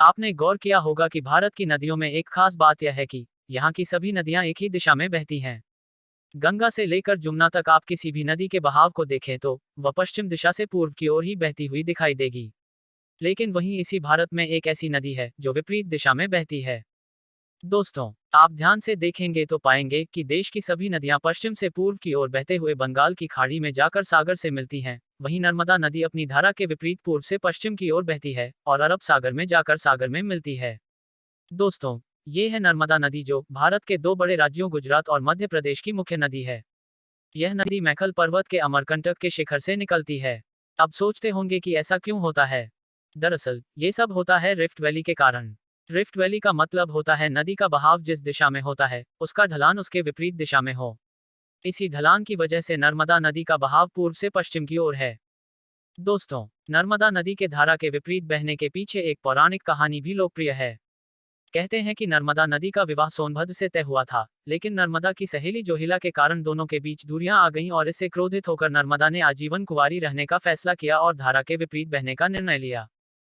आपने गौर किया होगा कि भारत की नदियों में एक खास बात यह है कि यहाँ की सभी नदियाँ एक ही दिशा में बहती हैं। गंगा से लेकर जमुना तक आप किसी भी नदी के बहाव को देखें तो वह पश्चिम दिशा से पूर्व की ओर ही बहती हुई दिखाई देगी। लेकिन वहीं इसी भारत में एक ऐसी नदी है जो विपरीत दिशा में बहती है। दोस्तों, आप ध्यान से देखेंगे तो पाएंगे कि देश की सभी नदियां पश्चिम से पूर्व की ओर बहते हुए बंगाल की खाड़ी में जाकर सागर से मिलती हैं। वहीं नर्मदा नदी अपनी धारा के विपरीत पूर्व से पश्चिम की ओर बहती है और अरब सागर में जाकर सागर में मिलती है। दोस्तों, ये है नर्मदा नदी जो भारत के दो बड़े राज्यों गुजरात और मध्य प्रदेश की मुख्य नदी है। यह नदी मैखल पर्वत के अमरकंटक के शिखर से निकलती है। अब सोचते होंगे कि ऐसा क्यों होता है। दरअसल ये सब होता है रिफ्ट वैली के कारण। रिफ्ट वैली का मतलब होता है नदी का बहाव जिस दिशा में होता है उसका ढलान उसके विपरीत दिशा में हो। इसी ढलान की वजह से नर्मदा नदी का बहाव पूर्व से पश्चिम की ओर है। दोस्तों, नर्मदा नदी के धारा के विपरीत बहने के पीछे एक पौराणिक कहानी भी लोकप्रिय है। कहते हैं कि नर्मदा नदी का विवाह सोनभद्र से तय हुआ था, लेकिन नर्मदा की सहेली जोहिला के कारण दोनों के बीच दूरियां आ गईं और इससे क्रोधित होकर नर्मदा ने आजीवन कुंवारी रहने का फैसला किया और धारा के विपरीत बहने का निर्णय लिया।